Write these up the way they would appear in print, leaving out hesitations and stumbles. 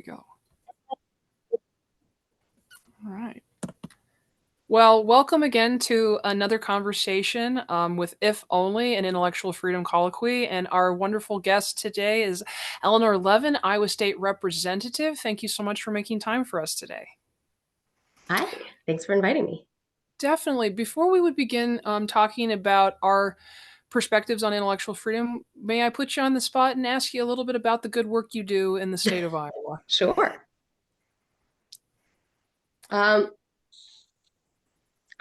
we go. All right. Well, welcome again to another conversation with If Only, an intellectual freedom colloquy. And our wonderful guest today is Elinor Levin, Iowa State Representative. Thank you so much for making time for us today. Hi, thanks for inviting me. Definitely. Before we would begin talking about our perspectives on intellectual freedom, may I put you on the spot and ask you a little bit about the good work you do in the state of Iowa? Sure.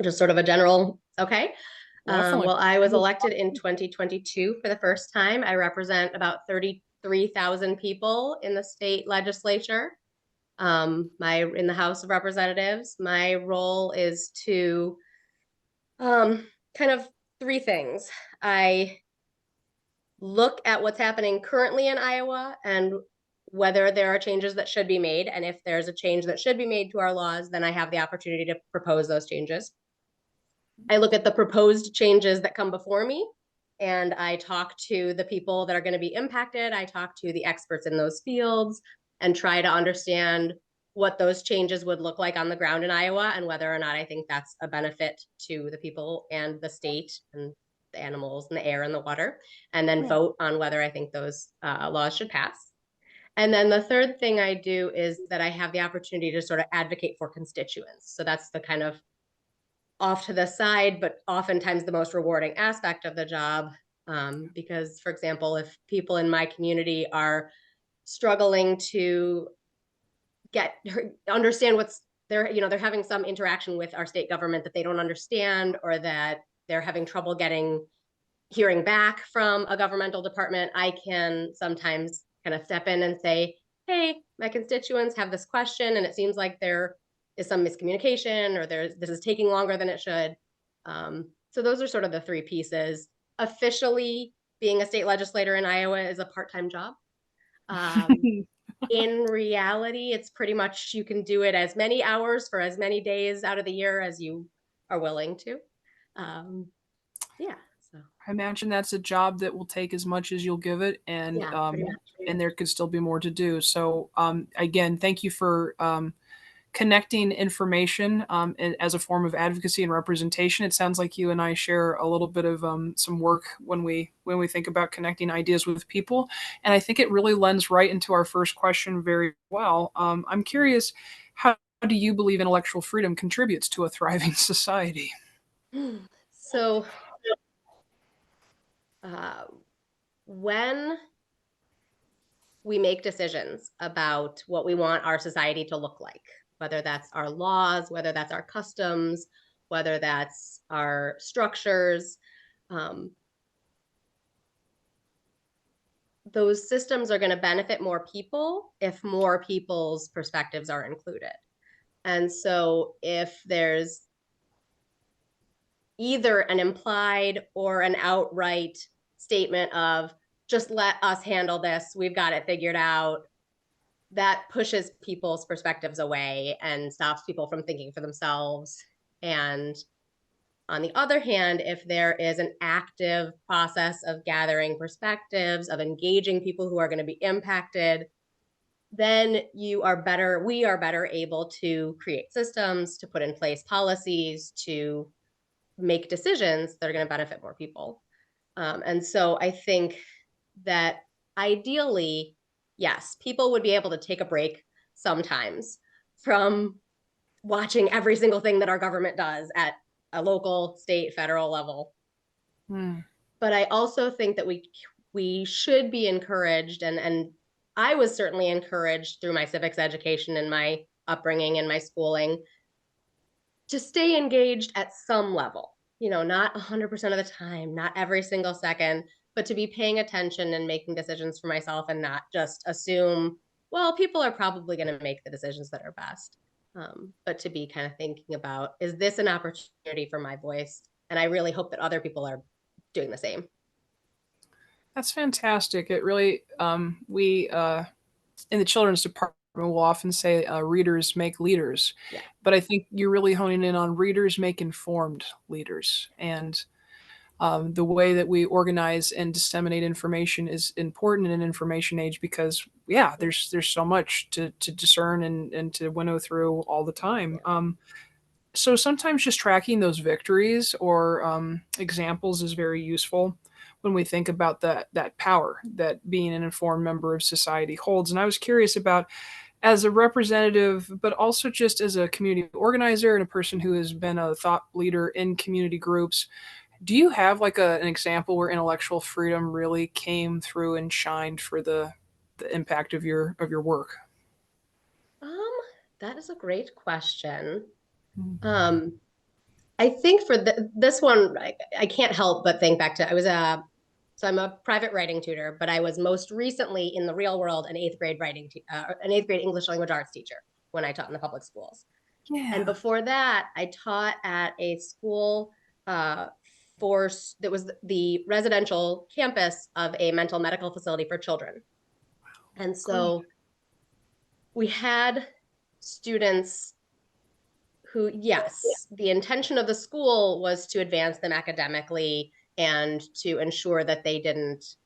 Just sort of a general, okay. Well, I was elected in 2022 for the first time. I represent about 33,000 people in the state legislature. In the House of Representatives, my role is to kind of three things. I look at what's happening currently in Iowa and whether there are changes that should be made. And if there's a change that should be made to our laws, then I have the opportunity to propose those changes. I look at the proposed changes that come before me, and I talk to the people that are going to be impacted. I talk to the experts in those fields and try to understand what those changes would look like on the ground in Iowa and whether or not I think that's a benefit to the people and the state and the animals and the air and the water, and then vote on whether I think those laws should pass. And then the third thing I do is that I have the opportunity to sort of advocate for constituents. So that's the kind of off to the side, but oftentimes the most rewarding aspect of the job. Because, for example, if people in my community are struggling to understand what's they're having some interaction with our state government that they don't understand, or that they're having trouble hearing back from a governmental department, I can sometimes kind of step in and say, hey, my constituents have this question and it seems like there is some miscommunication, or this is taking longer than it should. So those are sort of the three pieces. Officially, being a state legislator in Iowa is a part-time job. In reality, it's pretty much you can do it as many hours for as many days out of the year as you are willing to. Yeah. So I imagine that's a job that will take as much as you'll give it, and and there could still be more to do. So again, thank you for connecting information as a form of advocacy and representation. It sounds like you and I share a little bit of some work when we think about connecting ideas with people, and I think it really lends right into our first question very well. I'm curious, how do you believe intellectual freedom contributes to a thriving society? So when we make decisions about what we want our society to look like, whether that's our laws, whether that's our customs, whether that's our structures, those systems are going to benefit more people if more people's perspectives are included. And so if there's either an implied or an outright statement of just let us handle this, we've got it figured out, that pushes people's perspectives away and stops people from thinking for themselves. And on the other hand, if there is an active process of gathering perspectives, of engaging people who are going to be impacted, then we are better able to create systems, to put in place policies, to make decisions that are going to benefit more people. And so I think that ideally, yes, people would be able to take a break sometimes from watching every single thing that our government does at a local, state, federal level. But I also think that we should be encouraged, and I was certainly encouraged through my civics education and my upbringing and my schooling, to stay engaged at some level. Not 100% of the time, not every single second, but to be paying attention and making decisions for myself and not just assume, well, people are probably going to make the decisions that are best. But to be kind of thinking about, is this an opportunity for my voice? And I really hope that other people are doing the same. That's fantastic. It really, we in the children's department will often say readers make leaders. Yeah. But I think you're really honing in on readers make informed leaders. And the way that we organize and disseminate information is important in an information age, because yeah, there's so much to discern and to winnow through all the time. So sometimes just tracking those victories or examples is very useful when we think about that power that being an informed member of society holds. And I was curious about, as a representative, but also just as a community organizer and a person who has been a thought leader in community groups, do you have like an example where intellectual freedom really came through and shined for the impact of your work? Um, that is a great question. Mhm. Um, I think for this one, I can't help but think back to so I'm a private writing tutor, but I was most recently in the real world an eighth grade an eighth grade English language arts teacher when I taught in the public schools. And Yeah. before that, I taught at a school uh, that was the residential campus of a mental medical facility for children. And Great. so we had students who, yes, the intention of the school was to advance them academically and to ensure that they didn't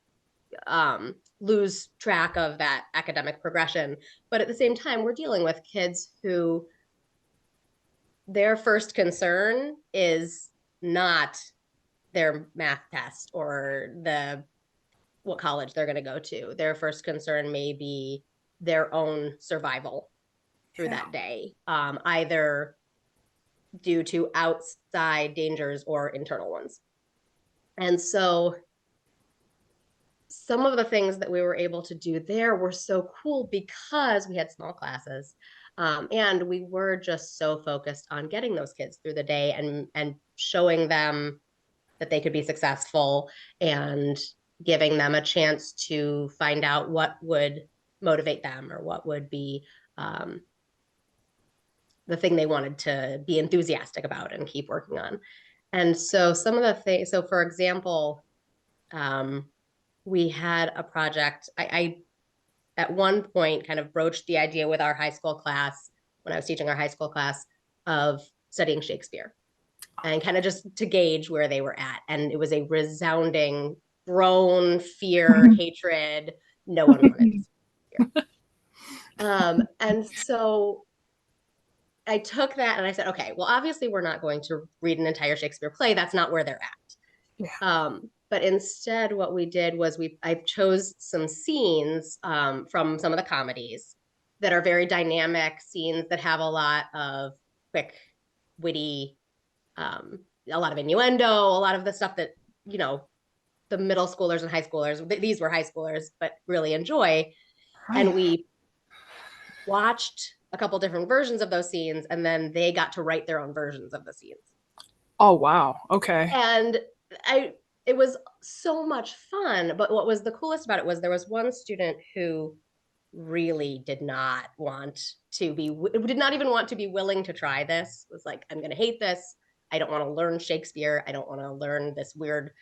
lose track of that academic progression. But at the same time, we're dealing with kids who their first concern is not their math test or what college they're going to go to. Their first concern may be their own survival through Yeah. that day, either due to outside dangers or internal ones. And so some of the things that we were able to do there were so cool because we had small classes. And we were just so focused on getting those kids through the day and showing them that they could be successful and giving them a chance to find out what would motivate them or what would be um, the thing they wanted to be enthusiastic about and keep working on. And so some of the things, so for example, um, we had a project. I at one point kind of broached the idea with our high school class when I was teaching our high school class of studying Shakespeare and kind of just to gauge where they were at. And it was a resounding groan, fear, hatred. No one wanted Shakespeare. And so I took that and I said, okay, well, obviously we're not going to read an entire Shakespeare play. That's not where they're Yeah. at. But instead, what we did was I chose some scenes from some of the comedies that are very dynamic scenes that have a lot of quick, witty, a lot of innuendo, a lot of the stuff that you know the middle schoolers and high schoolers. These were high schoolers, but really enjoy. And Right. we watched a couple different versions of those scenes, and then they got to write their own versions of the scenes. Oh, wow. Okay. And I it was so much fun. But what was the coolest about it was there was one student who really did not even want to be willing to try this. Was like, I'm gonna hate this. I don't want to learn Shakespeare. I don't want to learn this weird,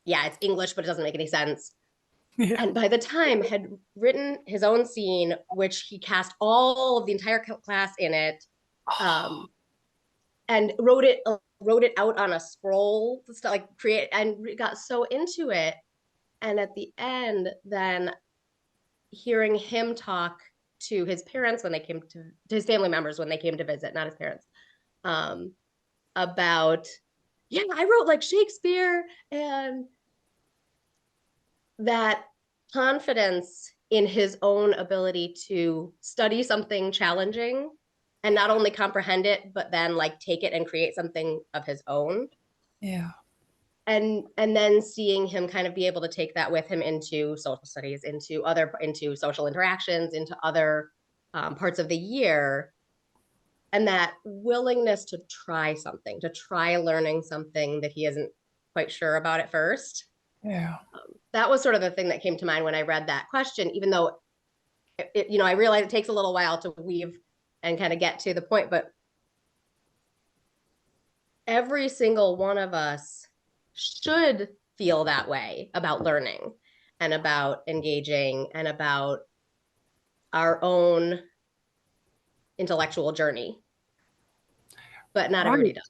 yeah, it's English, but it doesn't make any sense. Yeah. And by the time had written his own scene, which he cast all of the entire class in it, um, and wrote it out on a scroll, like create, and got so into it. And at the end, then hearing him talk to his parents when they came to his family members when they came to visit, not his parents, um, about yeah, I wrote like Shakespeare, and that confidence in his own ability to study something challenging and not only comprehend it, but then like take it and create something of his own. Yeah. And then seeing him kind of be able to take that with him into social studies, into social interactions, into other parts of the year, and that willingness to try something, to try learning something that he isn't quite sure about at first. Yeah. That was sort of the thing that came to mind when I read that question, even though I realize it takes a little while to weave and kind of get to the point, but every single one of us should feel that way about learning and about engaging and about our own intellectual journey, but not Right. everybody does.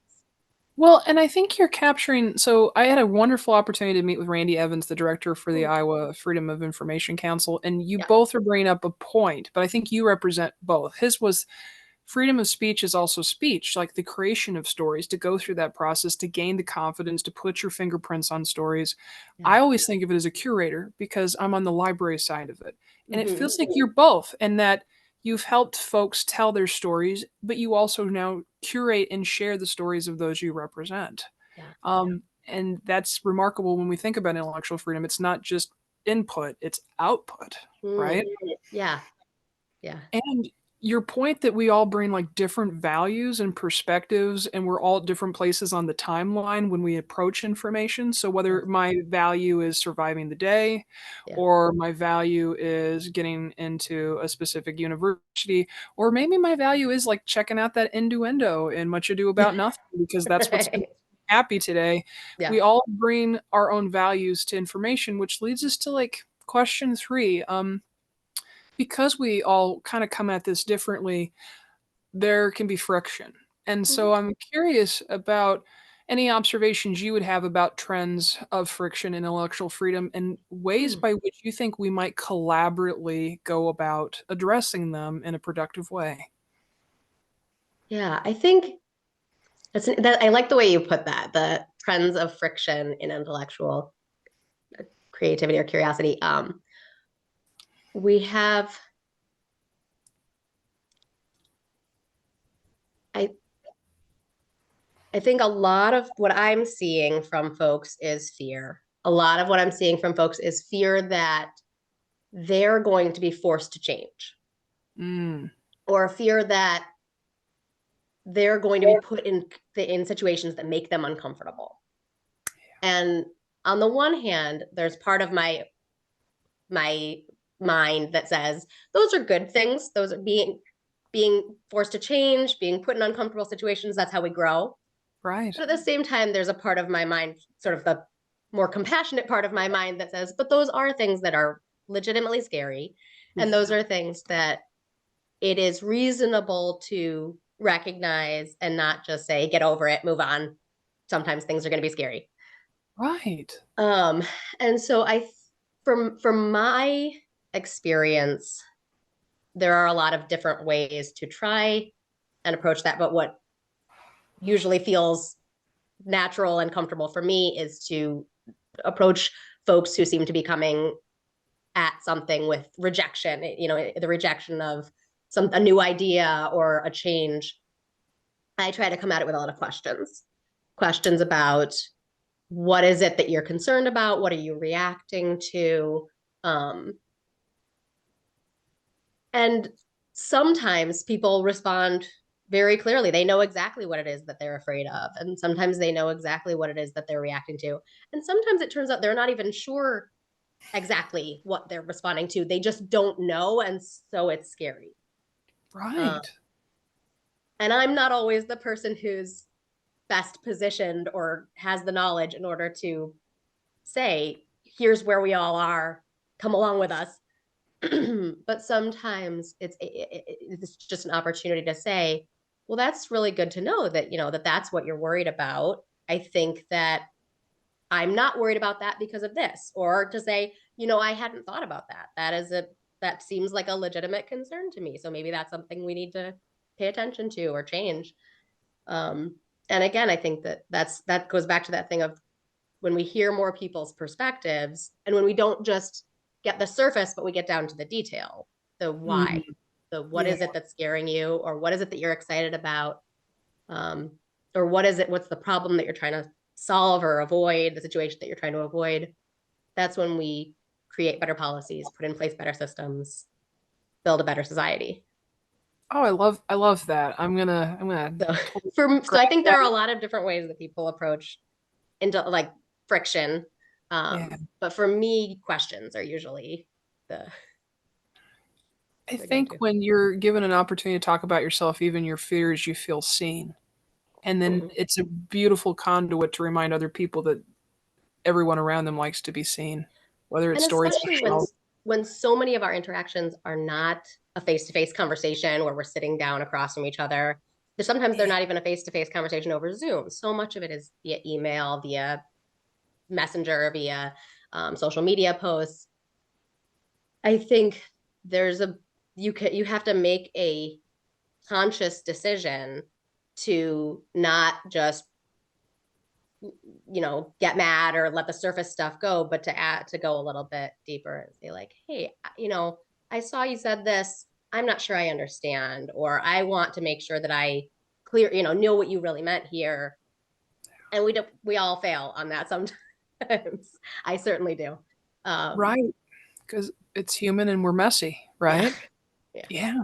Well, and I think you're capturing. So I had a wonderful opportunity to meet with Randy Evans, the director for the Mm, Iowa Freedom of Information Council, and you yeah, both are bringing up a point, but I think you represent both. His was freedom of speech is also speech, like the creation of stories, to go through that process, to gain the confidence, to put your fingerprints on stories. yeah. I always think of it as a curator because I'm on the library side of it. And it Hmm. feels like you're both, and that you've helped folks tell their stories, but you also now curate and share the stories of those you represent. Yeah. And that's remarkable when we think about intellectual freedom. It's not just input, it's output, Mm, right? yeah. Yeah. And your point that we all bring like different values and perspectives, and we're all at different places on the timeline when we approach information. So, whether Yes. my value is surviving the day, Yeah. or my value is getting into a specific university, or maybe my value is like checking out that innuendo in Much Ado About Nothing because that's what's going to Right. make me happy today. Yeah. We all bring our own values to information, which leads us to like question three. Because we all kind of come at this differently, there can be friction. And Mhm. so I'm curious about any observations you would have about trends of friction and intellectual freedom and ways Mm. by which you think we might collaboratively go about addressing them in a productive way. Yeah, I think that I like the way you put that, the trends of friction in intellectual creativity or curiosity. We have, I, I think a lot of what I'm seeing from folks is fear. A lot of what I'm seeing from folks is fear that they're going to be forced to change, Mm, or fear that they're going to be put in situations that make them uncomfortable. And on the one hand, there's part of my mind that says those are good things. Those are being forced to change, being put in uncomfortable situations. That's how we grow. right. But at the same time, there's a part of my mind, sort of the more compassionate part of my mind, that says, but those are things that are legitimately scary. And those Yeah. are things that it is reasonable to recognize and not just say, get over it, move on. Sometimes things are going to be scary. Right. Um, and so from my experience, there are a lot of different ways to try and approach that. But what usually feels natural and comfortable for me is to approach folks who seem to be coming at something with rejection, the rejection of a new idea or a change. I try to come at it with a lot of questions about what is it that you're concerned about? What are you reacting to? Um, and sometimes people respond very clearly. They know exactly what it is that they're afraid of. And sometimes they know exactly what it is that they're reacting to. And sometimes it turns out they're not even sure exactly what they're responding to. They just don't know. And so it's scary. Um, Right. and I'm not always the person who's best positioned or has the knowledge in order to say, here's where we all are, come along with us. But sometimes it's just an opportunity to say, well, that's really good to know that, that's what you're worried about. I think that I'm not worried about that because of this. Or to say, I hadn't thought about that. That seems like a legitimate concern to me. So maybe that's something we need to pay attention to or change. Um, and again, I think that goes back to that thing of when we hear more people's perspectives and when we don't just get the surface, but we get down to the detail, the why, Mm, the what yeah. is it that's scaring you, or what is it that you're excited about, um, or what's the problem that you're trying to solve or avoid, the situation that you're trying to avoid. That's when we create better policies, put in place better systems, build a better society. Oh, I love that. I'm gonna So totally so grab I think there that. are a lot of different ways that people approach into like friction. Yeah. But for me, questions are usually the I the think go-to. when you're given an opportunity to talk about yourself, even your fears, you feel seen. And then Mhm. it's a beautiful conduit to remind other people that everyone around them likes to be seen, whether it's And stories on especially a shelf. when so many of our interactions are not a face-to-face conversation where we're sitting down across from each other. sometimes they're not even a face-to-face conversation over Zoom. So much of it is via email, via messenger, via social media posts. I think you have to make a conscious decision to not just get mad or let the surface stuff go, but to go a little bit deeper and say like, hey, I saw you said this, I'm not sure I understand, or I want to make sure that I know what you really meant here. And we all fail on that sometimes. I certainly do. Right. Because it's human and we're messy, Yeah. right? Yeah. Yeah.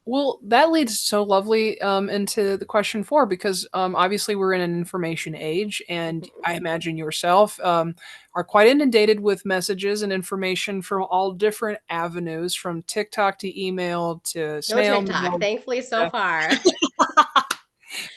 Well, that leads so lovely into the question four, because obviously we're in an information age, and I imagine yourself are quite inundated with messages and information from all different avenues, from TikTok to email to No snail TikTok, mail. thankfully so far.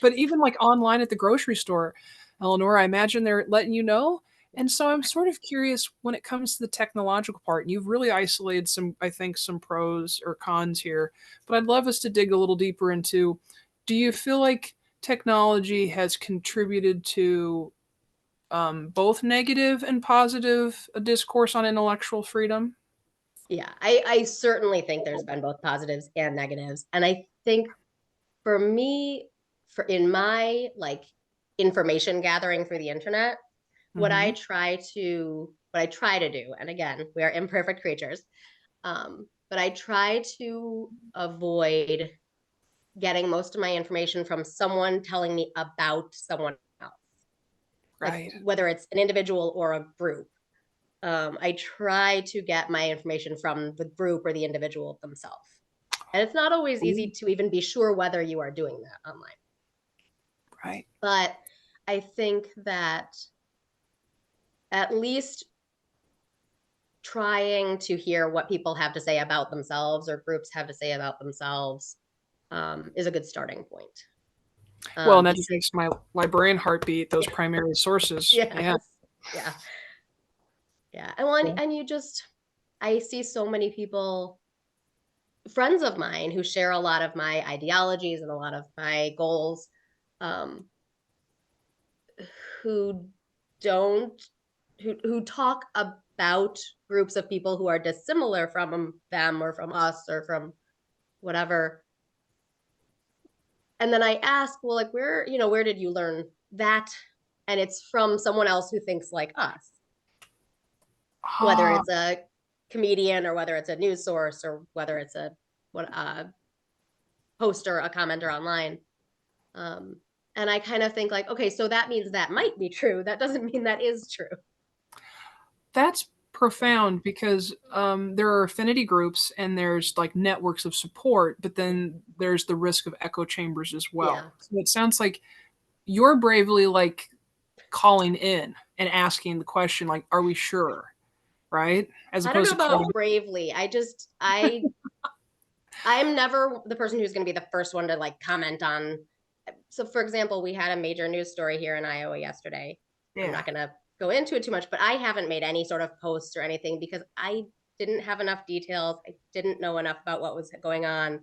But even like online at the grocery store, Elinor, I imagine they're letting you know. And so I'm sort of curious when it comes to the technological part, and you've really isolated some, I think, some pros or cons here, but I'd love us to dig a little deeper into, do you feel like technology has contributed to both negative and positive discourse on intellectual freedom? Yeah, I certainly think there's been both positives and negatives. And I think for me, in my like information gathering through the internet, Mm-hmm. what I try to do, and again, we are imperfect creatures, but I try to avoid getting most of my information from someone telling me about someone else, like Right. whether it's an individual or a group. I try to get my information from the group or the individual themselves. And it's not always easy to even be sure whether you are doing that online. Right. But I think that at least trying to hear what people have to say about themselves or groups have to say about themselves is a good starting point. Well, and that Because, just makes my librarian heartbeat, those primary sources. yes, Yeah. yeah, yeah. And I see so many people, friends of mine, who share a lot of my ideologies and a lot of my goals, um, who don't who talk about groups of people who are dissimilar from them or from us or from whatever. And then I ask, well, like, where did you learn that? And it's from someone else who thinks like us, whether Ah, it's a comedian or whether it's a news source or whether it's a poster, a commenter online. Um, and I kind of think like, okay, so that means that might be true. That doesn't mean that is true. that's Yeah. profound, because there are affinity groups and there's like networks of support, but then there's the risk of echo chambers as Yeah. well. So it sounds like you're bravely like calling in and asking the question, like, are we sure? Right? As I don't know opposed to calling. about bravely. I'm never the person who's going to be the first one to like comment on. So, for example, we had a major news story here in Iowa yesterday. I'm Yeah. not going to go into it too much, but I haven't made any sort of posts or anything because I didn't have enough details. I didn't know enough about what was going on.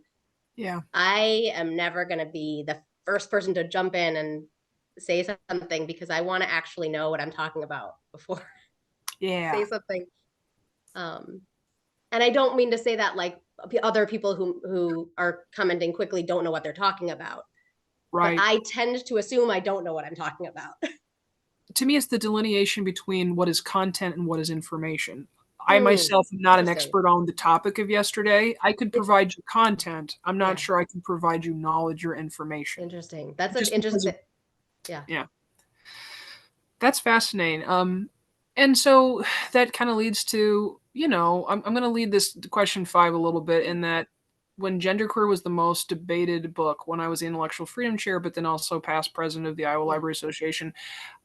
Yeah. I am never going to be the first person to jump in and say something because I want to actually know what I'm talking about before I Yeah. say something. Um, and I don't mean to say that like other people who are commenting quickly don't know what they're talking about, but Right. I tend to assume I don't know what I'm talking about. To me, it's the delineation between what is content and what is information. I myself am not an Interesting. expert on the topic of yesterday. I could It's provide you content. I'm not Yeah, sure I can provide you knowledge or information. interesting. That's an Just because interesting. of, Yeah. yeah, that's fascinating. And so that kind of leads to, I'm going to lead this question five a little bit, in that when Genderqueer was the most debated book when I was the intellectual freedom chair, but then also past president of the Iowa Yeah. Library Association,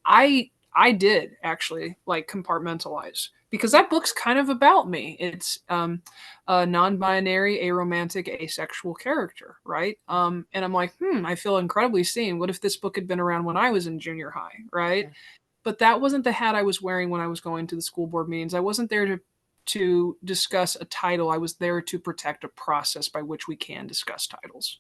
I did actually like compartmentalize, because that book's kind of about me. It's a non-binary, aromantic, asexual character, right? And I'm like, I feel incredibly seen. What if this book had been around when I was in junior high, right? Yeah. But that wasn't the hat I was wearing when I was going to the school board meetings. I wasn't there to discuss a title. I was there to protect a process by which we can discuss titles.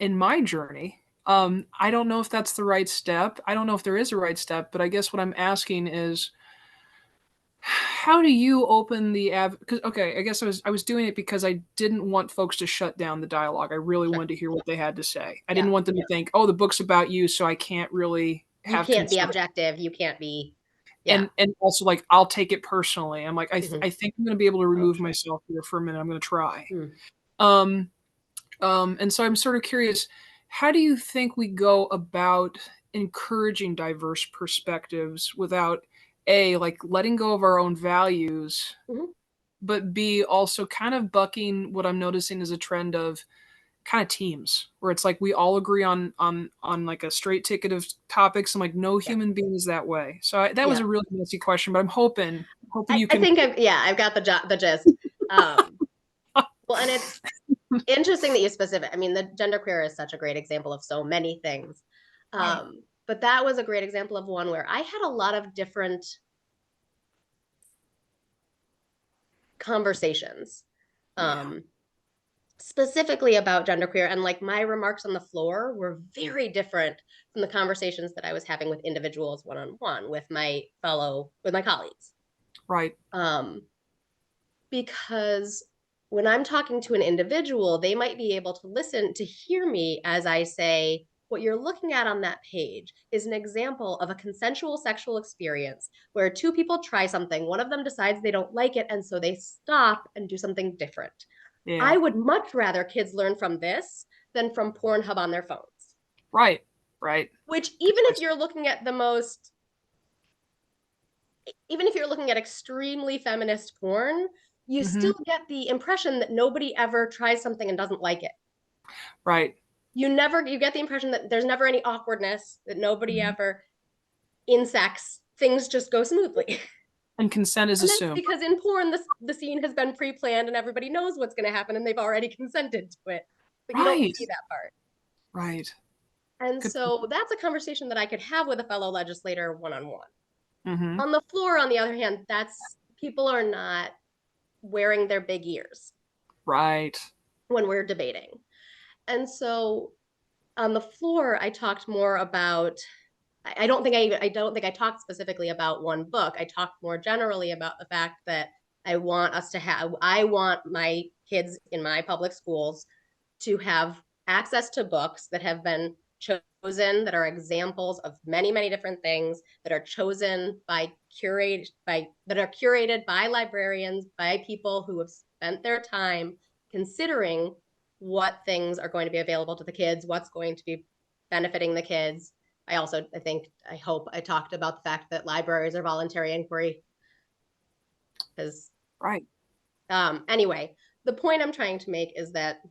in my journey. I don't know if that's the right step. I don't know if there is a right step, but I guess what I'm asking is, how do you open the because okay, I guess I was doing it because I didn't want folks to shut down the dialogue. I really Sure. wanted to hear what they had to say. I Yeah. didn't want them to think, oh, the book's about you, so I can't really You have can't be concern. objective. You can't be, yeah. And also like I'll take it personally. I'm like Hmm. I think I'm going to be able to Oh, remove sure. myself here for a minute. I'm going to try. Hmm. Um and so I'm sort of curious, how do you think we go about encouraging diverse perspectives without A, like letting go of our own values, Hmm. but B, also kind of bucking what I'm noticing is a trend of kind of teams where it's like we all agree on like a straight ticket of topics and like no Yeah. human being is that way. So that was Yeah. a really messy question, but I'm hoping you I can. think I've got the gist. Um, well, and it's interesting that you specific. I mean, the genderqueer is such a great example of so many things. Right. But that was a great example of one where I had a lot of different conversations, Yeah. specifically about genderqueer. And like my remarks on the floor were very different from the conversations that I was having with individuals one on one with with my colleagues. Right. Um, because when I'm talking to an individual, they might be able to listen to hear me as I say, what you're looking at on that page is an example of a consensual sexual experience where two people try something, one of them decides they don't like it, and so they stop and do something different. I Yeah. would much rather kids learn from this than from Pornhub on their phones. Right. Right. Which, Precisely. even if you're looking at extremely feminist porn, you Hmm. still get the impression that nobody ever tries something and doesn't like it. Right. You get the impression that there's never any awkwardness, that nobody Mhm. ever, in sex, things just go smoothly. And consent is And that's assumed. because in porn, the scene has been pre planned and everybody knows what's going to happen and they've already consented to it. But you don't Right. see that part. Right. And Good. so that's a conversation that I could have with a fellow legislator one on one. Hmm. On the floor, on the other hand, that's people are not wearing their big ears Right. when we're debating. And so on the floor, I talked more about I don't think I talked specifically about one book. I talked more generally about the fact that I want my kids in my public schools to have access to books that have been chosen, that are examples of many, many different things, that are chosen that are curated by librarians, by people who have spent their time considering what things are going to be available to the kids, what's going to be benefiting the kids. I hope I talked about the fact that libraries are voluntary inquiry. Because Right. anyway, the point I'm trying to make is that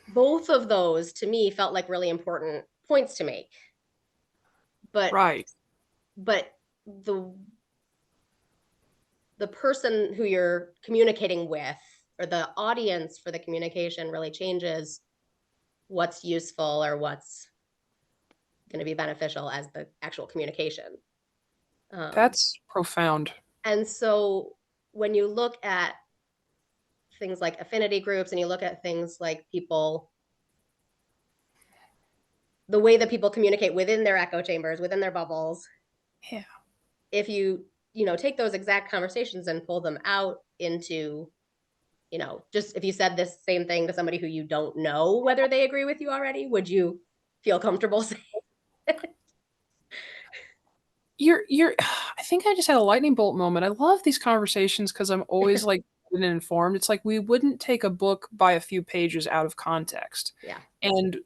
both of those to me felt like really important points to make. But Right. but the the person who you're communicating with or the audience for the communication really changes what's useful or what's going to be beneficial as the actual communication. Um, That's profound. and so when you look at things like affinity groups and you look at things like the way that people communicate within their echo chambers, within their bubbles, Yeah. if take those exact conversations and pull them out into, just if you said this same thing to somebody who you don't know whether they agree with you already, would you feel comfortable saying it? You're I think I just had a lightning bolt moment. I love these conversations because I'm always like informed. It's like we wouldn't take a book by a few pages out of context. Yeah. And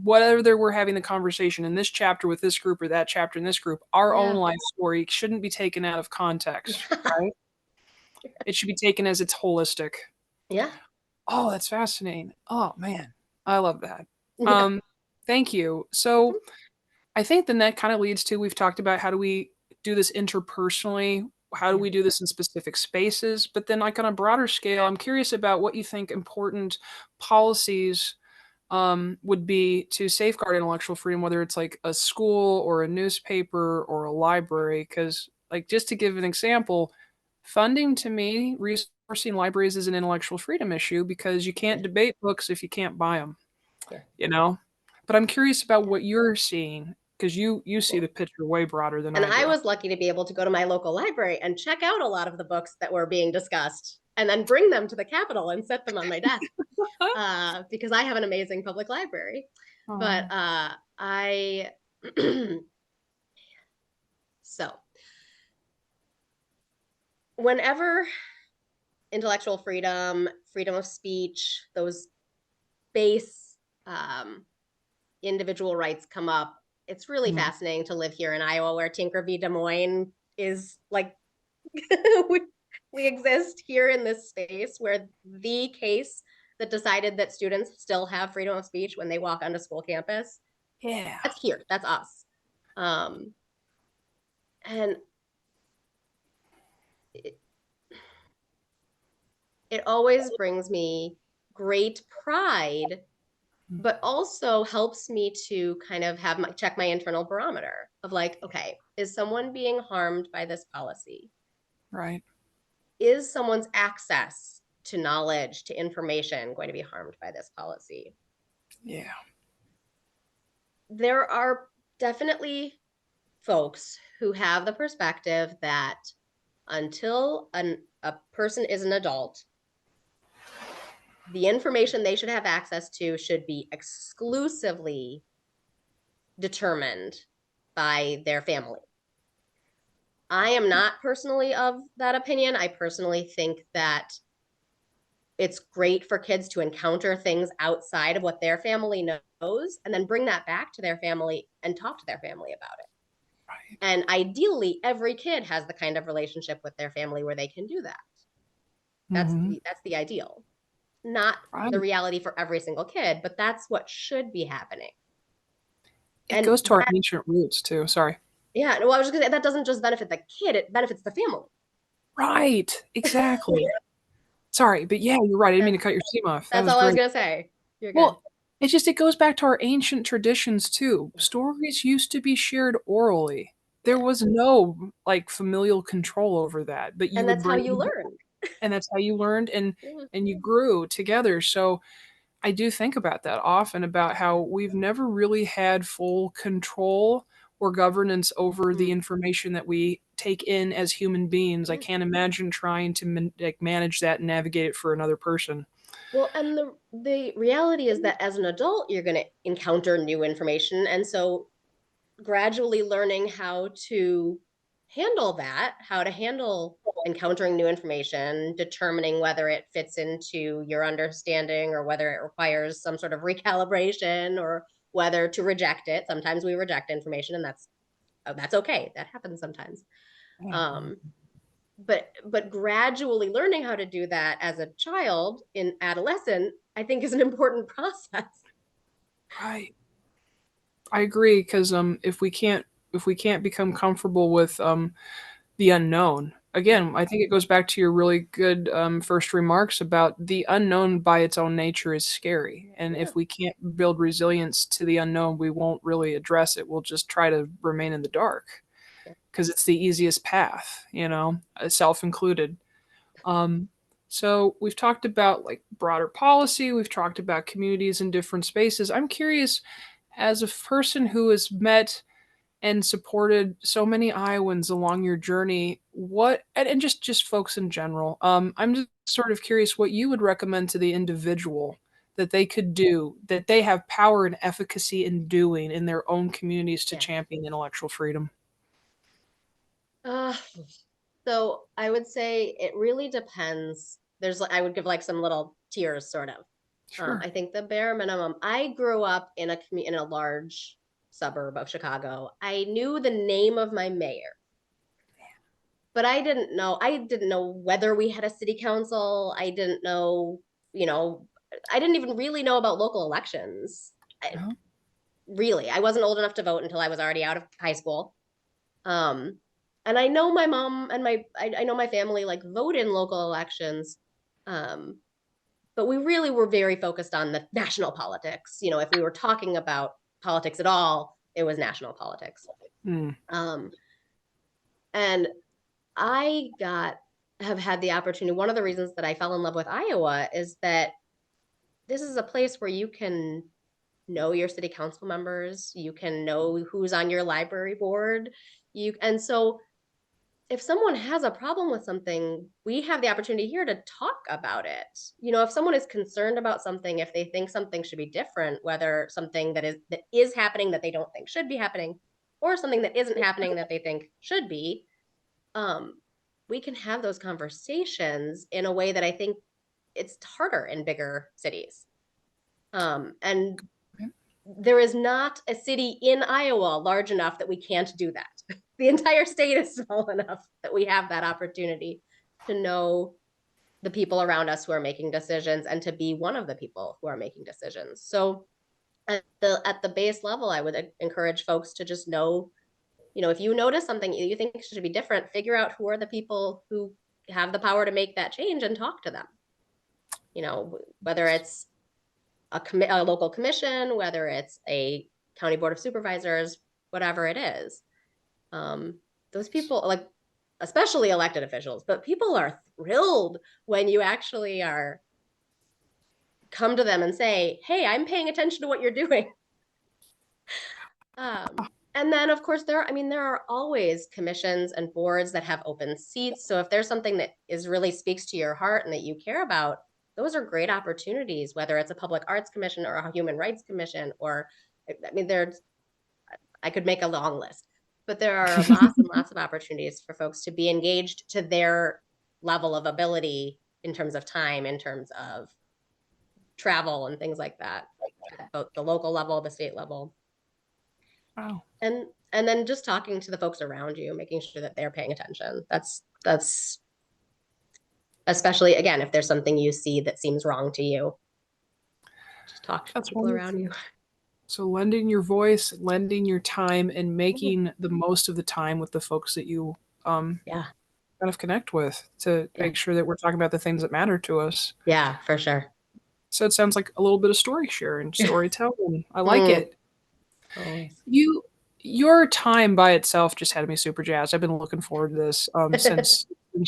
whether we're having the conversation in this chapter with this group or that chapter in this group, our own Yeah. life story shouldn't be taken out of context, Yeah. right? It should be taken as it's holistic. Yeah. Oh, that's fascinating. Oh man, I love that. Yeah. Um, thank you. So I think then that kind of leads to we've talked about how do we do this interpersonally? How do Yeah. we do this in specific spaces? But then, like on a broader scale, I'm curious about what you think important policies would be to safeguard intellectual freedom, whether it's like a school or a newspaper or a library. Because, like, just to give an example, funding to me, resources enforcing libraries is an intellectual freedom issue because you can't debate books if you can't buy them, Yeah. you know? But I'm curious about what you're seeing because you see the picture way broader than And I I do. was lucky to be able to go to my local library and check out a lot of the books that were being discussed and then bring them to the Capitol and set them on my desk because I have an amazing public library. But I, so whenever intellectual freedom, freedom of speech, those base individual rights come up, it's really fascinating to live here in Iowa where Tinker v. Des Moines is like, we exist here in this space where the case that decided that students still have freedom of speech when they walk onto school campus, Yeah. that's here, that's us. And it always brings me great pride, but also helps me to kind of have check my internal barometer of like, okay, is someone being harmed by this policy? Right. Is someone's access to knowledge, to information going to be harmed by this policy? Yeah. There are definitely folks who have the perspective that until a person is an adult, the information they should have access to should be exclusively determined by their family. I am not personally of that opinion. I personally think that it's great for kids to encounter things outside of what their family knows and then bring that back to their family and talk to their family about it. Right. And ideally, every kid has the kind of relationship with their family where they can do that. That's the ideal. Not the reality for every single kid, but that's what should be happening. It goes to our ancient roots too. Sorry. Yeah, well, I was just gonna say that doesn't just benefit the kid, it benefits the family. Right. Exactly. Sorry, but yeah, you're right. I didn't mean to cut your steam off. That That's was all I was great. gonna say. You're good. Well, it goes back to our ancient traditions too. Stories used to be shared orally. There was no like familial control over that, but you And would that's how bring you learn. and that's how you learned Yeah. and you grew together. So I do think about that often about how we've never really had full control or governance over the information that we take in as human beings. I can't imagine trying to manage that and navigate it for another person. Well, and the reality is that as an adult, you're going to encounter new information. And so gradually learning how to handle that, how to handle encountering new information, determining whether it fits into your understanding or whether it requires some sort of recalibration or whether to reject it. Sometimes we reject information and that's okay. That happens sometimes. But gradually learning how to do that as a child in adolescent, I think is an important process. Right. I agree because if we can't become comfortable with the unknown, again, I think it goes back to your really good first remarks about the unknown by its own nature is scary, and if we can't build resilience to the unknown, we won't really address it. We'll just try to remain in the dark because it's the easiest path, self included. Um, so we've talked about like broader policy. We've talked about communities in different spaces. I'm curious, as a person who has met and supported so many Iowans along your journey, what and just folks in general, I'm just sort of curious what you would recommend to the individual that they could do, that they have power and efficacy in doing in their own communities to champion intellectual freedom. So I would say it really depends. I would give like some little tiers, sort of. Sure. I think the bare minimum. I grew up in a large suburb of Chicago. I knew the name of my mayor, but I didn't know. I didn't know whether we had a city council. I didn't know. You know, I didn't even really know about local elections. Really, I wasn't old enough to vote until I was already out of high school. And I know my mom and I know my family like vote in local elections. But we really were very focused on the national politics. You know, if we were talking about politics at all, it was national politics. And I got have had the opportunity, one of the reasons that I fell in love with Iowa is that this is a place where you can know your city council members, you can know who's on your library board. And so if someone has a problem with something, we have the opportunity here to talk about it. If someone is concerned about something, if they think something should be different, whether something that is happening that they don't think should be happening, or something that isn't happening that they think should be, we can have those conversations in a way that I think it's harder in bigger cities. And there is not a city in Iowa large enough that we can't do that. The entire state is small enough that we have that opportunity to know the people around us who are making decisions and to be one of the people who are making decisions. So at the base level, I would encourage folks to just know, if you notice something you think should be different, figure out who are the people who have the power to make that change and talk to them. Whether it's a local commission, whether it's a county board of supervisors, whatever it is. Those people, like especially elected officials, but people are thrilled when you actually come to them and say, hey, I'm paying attention to what you're doing. And then of course there are always commissions and boards that have open seats. So if there's something that really speaks to your heart and that you care about, those are great opportunities, whether it's a public arts commission or a human rights commission, or I could make a long list, but there are lots and lots of opportunities for folks to be engaged to their level of ability in terms of time, in terms of travel and things like that, both the local level, the state level. Wow. And then just talking to the folks around you, making sure that they're paying attention. That's especially, again, if there's something you see that seems wrong to you, just talk to people around you. So lending your voice, lending your time, and making the most of the time with the folks that you kind of connect with to make sure that we're talking about the things that matter to us. Yeah, for sure. So it sounds like a little bit of story sharing, storytelling. I like it. Always. Your time by itself just had me super jazzed. I've been looking forward to this since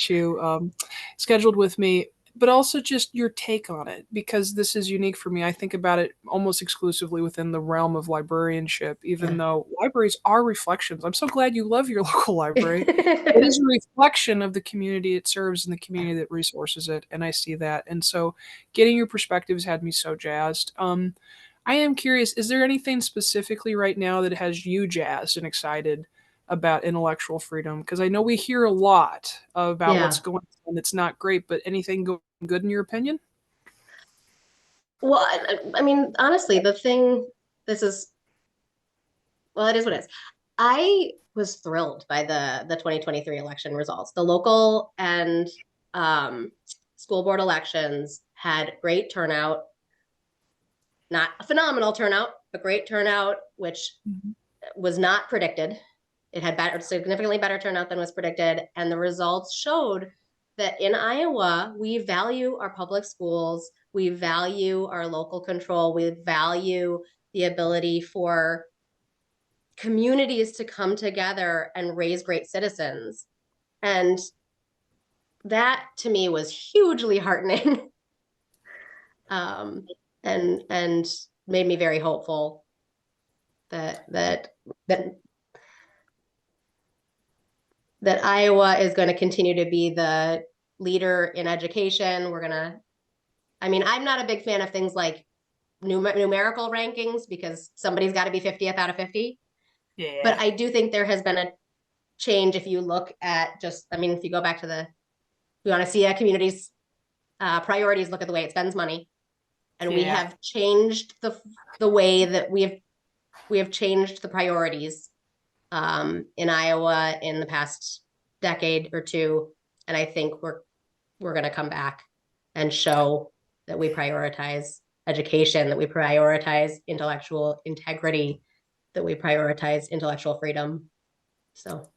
you scheduled with me, but also just your take on it, because this is unique for me. I think about it almost exclusively within the realm of librarianship, even though libraries are reflections. I'm so glad you love your local library. It is a reflection of the community it serves and the community that resources it, and I see that. And so getting your perspectives had me so jazzed. I am curious, is there anything specifically right now that has you jazzed and excited about intellectual freedom? Because I know we hear a lot about what's going on that's not great, but anything going good in your opinion? Well, I mean, honestly, it is what it is. I was thrilled by the 2023 election results. The local and school board elections had great turnout. Not a phenomenal turnout, but great turnout, which was not predicted. It had significantly better turnout than was predicted. And the results showed that in Iowa, we value our public schools, we value our local control, we value the ability for communities to come together and raise great citizens. And that to me was hugely heartening. And made me very hopeful that Iowa is going to continue to be the leader in education. I'm not a big fan of things like numerical rankings, because somebody's got to be 50th out of 50. Yeah. But I do think there has been a change. If you look at if you go back to we want to see a community's priorities, look at the way it spends money. And we have changed the way that we have changed the priorities in Iowa in the past decade or two. And I think we're going to come back and show that we prioritize education, that we prioritize intellectual integrity, that we prioritize intellectual freedom. So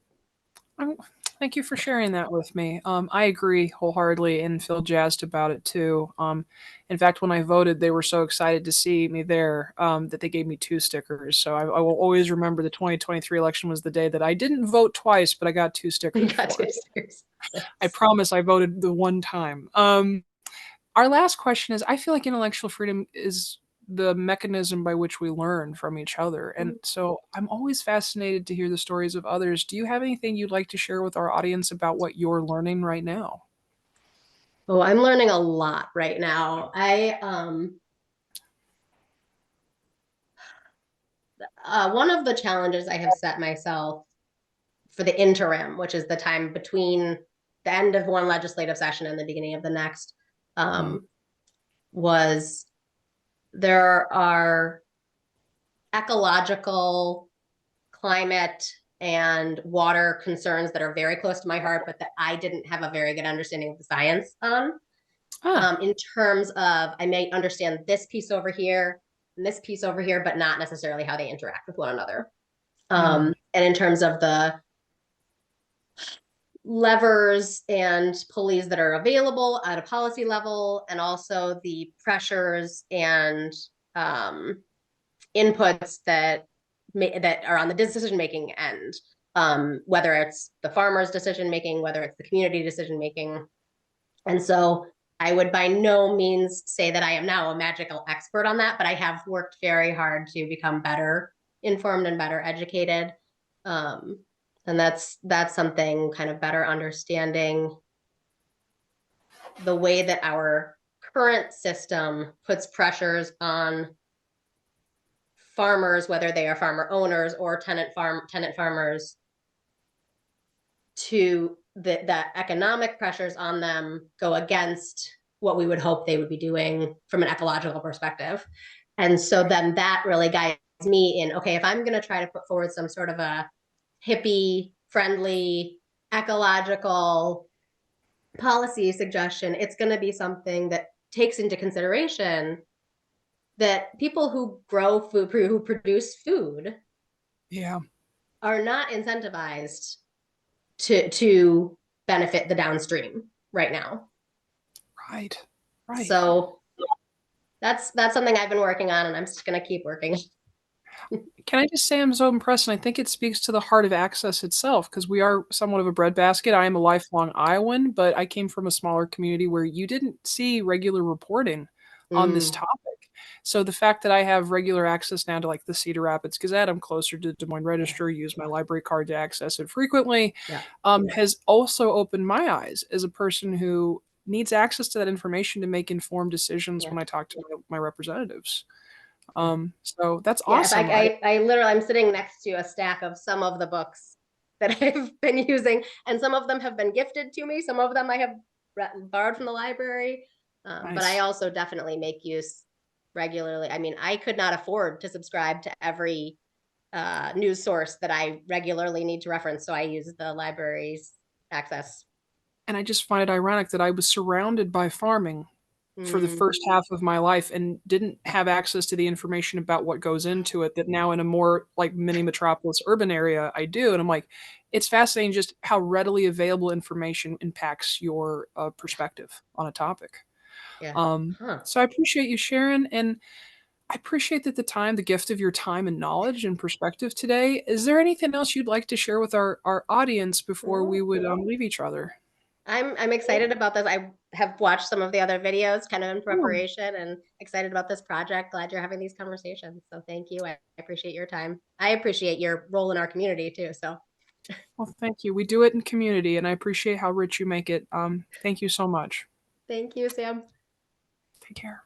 Thank you for sharing that with me. I agree wholeheartedly and feel jazzed about it too. In fact, when I voted, they were so excited to see me there that they gave me 2 stickers. So I will always remember the 2023 election was the day that I didn't vote twice, but I got 2 stickers You got for two it. stickers. I promise I voted the one time. Our last question is, I feel like intellectual freedom is the mechanism by which we learn from each other. And so I'm always fascinated to hear the stories of others. Do you have anything you'd like to share with our audience about what you're learning right now? Oh, I'm learning a lot right now. One of the challenges I have set myself for the interim, which is the time between the end of one legislative session and the beginning of the next, Mm. was there are ecological, climate, and water concerns that are very close to my heart, but that I didn't have a very good understanding of the science on. Ah. In terms of, I may understand this piece over here and this piece over here, but not necessarily how they interact with one another. Mm. And in terms of the levers and pulleys that are available at a policy level, and also the pressures and inputs that are on the decision making end, whether it's the farmer's decision making, whether it's the community decision making. And so I would by no means say that I am now a magical expert on that, but I have worked very hard to become better informed and better educated. Um, and that's something, kind of better understanding the way that our current system puts pressures on farmers, whether they are farmer owners or tenant farmers, to the economic pressures on them go against what we would hope they would be doing from an ecological perspective. And so then that really guides me in, okay, if I'm going to try to put forward some sort of a hippie friendly ecological policy suggestion, it's going to be something that takes into consideration that people who grow food, who produce food, Yeah. are not incentivized to benefit the downstream right now. Right. Right. So that's something I've been working on, and I'm just going to keep working. Can I just say I'm so impressed, and I think it speaks to the heart of access itself, because we are somewhat of a breadbasket. I am a lifelong Iowan, but I came from a smaller community where you didn't see regular reporting on this Mm, topic. So the fact that I have regular access now to like the Cedar Rapids Gazette, I'm closer to Des Moines yeah, Register, use my library card to access it frequently, yeah, has also opened my eyes as a person who needs access to that information to make informed decisions yeah, when I talk to my representatives. yeah. So that's Yeah, if awesome. I I literally, I'm sitting next to a stack of some of the books that I've been using, and some of them have been gifted to me. Some of them I have borrowed from the library. But I Nice. also definitely make use regularly. I mean, I could not afford to subscribe to every news source that I regularly need to reference, so I use the library's access. And I just find it ironic that I was surrounded by farming for the Mm, first half of my life and didn't have access to the information about what goes into it that now in a more like mini metropolis urban area I do. And I'm like, it's fascinating just how readily available information impacts your perspective on a topic. yeah. Um, Huh. so I appreciate you sharing, and I appreciate that the gift of your time and knowledge and perspective today. Is there anything else you'd like to share with our audience before we would leave each other? I'm excited about this. I have watched some of the other videos kind of in Oh, preparation, and excited about this project. Glad you're having these conversations. So thank you. I appreciate your time. I appreciate your role in our community too. So well, thank you. We do it in community, and I appreciate how rich you make it. Thank you so much. thank you, Sam. Take care.